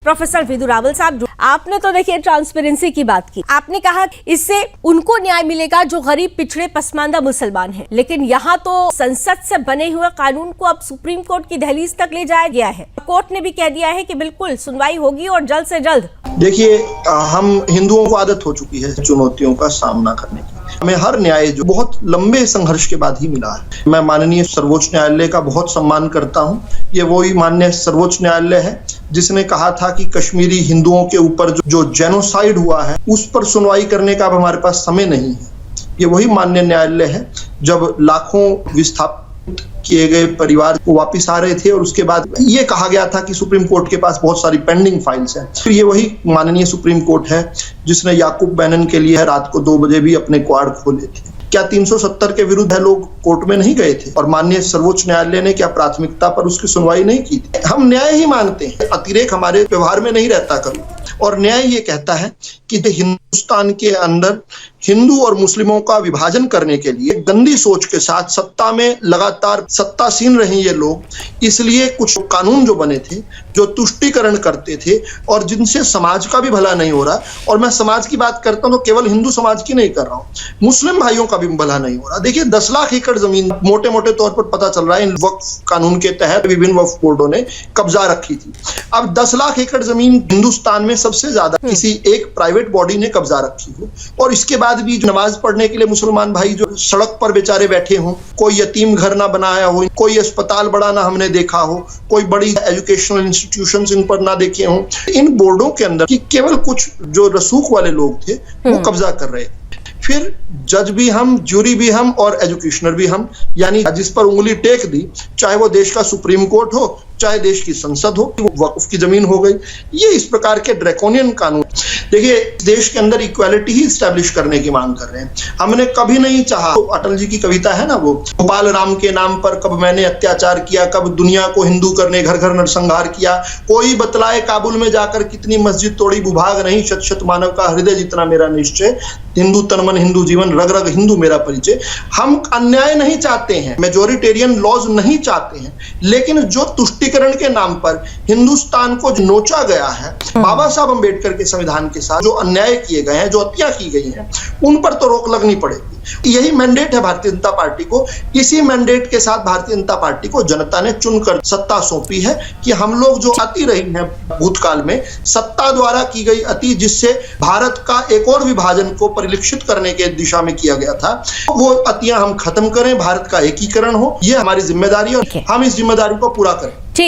Professor Vidhu Rawal साहब, आपने तो देखिए ट्रांसपेरेंसी की बात की, आपने कहा इससे उनको न्याय मिलेगा जो गरीब, पिछड़े, पसमानदा मुसलमान हैं। लेकिन यहाँ तो संसद से बने हुए कानून को अब सुप्रीम कोर्ट की दहलीज तक ले जाया गया है। कोर्ट ने भी कह दिया है कि बिल्कुल सुनवाई होगी और जल्द से जल्द। देखिए, हम हिंदुओं को आदत हो चुकी है चुनौतियों का सामना करने की। हमें हर न्याय जो बहुत लंबे संघर्ष के बाद ही मिला है। मैं माननीय सर्वोच्च न्यायालय का बहुत सम्मान करता हूं। ये वही माननीय सर्वोच्च न्यायालय है जिसने कहा था कि कश्मीरी हिंदुओं के ऊपर जो जेनोसाइड हुआ है उस पर सुनवाई करने का अब हमारे पास समय नहीं है। ये वही माननीय न्यायालय है जब लाखों विस्थापित किए गए परिवार को वापस आ रहे थे और उसके बाद ये कहा गया था कि सुप्रीम कोर्ट के पास बहुत सारी पेंडिंग फाइल्स हैं। फिर ये वही माननीय सुप्रीम कोर्ट है जिसने याकूब मेनन के लिए रात को 2 बजे भी अपने क्वाड खोले थे। क्या 370 के विरुद्ध है लोग कोर्ट में नहीं गए थे? और माननीय सर्वोच्च न्यायालय ने क्या प्राथमिकता पर उसकी सुनवाई नहीं की थी? हम न्याय ही मांगते हैं, अतिरेक हमारे व्यवहार में नहीं रहता कभी। और न्याय ये कहता है कि हिंदुस्तान के अंदर हिंदू और मुस्लिमों का विभाजन करने के लिए गंदी सोच के साथ सत्ता में लगातार सत्तासीन रहे ये लोग, इसलिए कुछ कानून जो बने थे जो तुष्टीकरण करते थे और जिनसे समाज का भी भला नहीं हो रहा। और मैं समाज की बात करता हूं तो केवल हिंदू समाज की नहीं कर रहा हूं, मुस्लिम भाइयों का भी भला नहीं हो रहा। देखिए, 10 लाख एकड़ जमीन मोटे मोटे तौर पर पता चल रहा है इन वक्फ कानून के तहत विभिन्न वक्फ बोर्डों ने कब्जा रखी थी। अब 10 लाख एकड़ जमीन हिंदुस्तान में सबसे ज्यादा किसी एक प्राइवेट बॉडी ने कब्जा रखी हो, और इसके बाद भी नमाज पढ़ने के लिए मुसलमान भाई जो सड़क पर बेचारे बैठे हों, कोई यतीम घर ना बनाया हो, कोई अस्पताल बड़ा ना हमने देखा हो, कोई बड़ी एजुकेशनल इंस्टीट्यूशंस इन पर ना देखे हों, इन बोर्डों के अंदर कि केवल कुछ जो रसूख वाले लोग थे वो कब्जा कर रहे। फिर जज भी हम, ज्यूरी भी हम और एजुकेशनर भी हम, यानी जिस पर उंगली टेक दी, चाहे वो देश का सुप्रीम कोर्ट हो, चाहे देश की संसद हो, वो वक्फ की जमीन हो गई। ये इस प्रकार के ड्रैकोनियन कानून, देखिए, देश के अंदर इक्वालिटी ही स्टैब्लिश करने की मांग कर रहे हैं। हमने कभी नहीं चाहा, तो अटल जी की कविता है ना, वो गोपाल राम के नाम पर कब मैंने अत्याचार किया, कब दुनिया को हिंदू करने घर घर नरसंहार किया, कोई बतलाए काबुल में जाकर कितनी मस्जिद तोड़ी, भूभाग नहीं शत शत मानव का हृदय जितना मेरा निश्चय, हिंदू तन मन हिंदू जीवन, रग रग हिंदू मेरा परिचय। हम अन्याय नहीं चाहते हैं, मेजोरिटेरियन लॉज नहीं चाहते हैं, लेकिन जो तुष्टीकरण के नाम पर हिंदुस्तान को नोचा गया है बाबा साहब अंबेडकर के संविधान के साथ, जो अन्याय किए गए हैं, जो हत्या की गई है, उन पर तो रोक लगनी पड़ेगी। यही मैंडेट है भारतीय जनता पार्टी को। इसी मैंडेट के साथ भारतीय जनता पार्टी को जनता ने चुनकर सत्ता सौंपी है कि हम लोग जो अति रही हैं भूतकाल में, सत्ता द्वारा की गई अति, जिससे भारत का एक और विभाजन को परिलक्षित करने के दिशा में किया गया था, वो अतियां हम खत्म करें, भारत का एकीकरण हो। ये हमारी जिम्मेदारी है और हम इस जिम्मेदारी को पूरा करें। ठीक।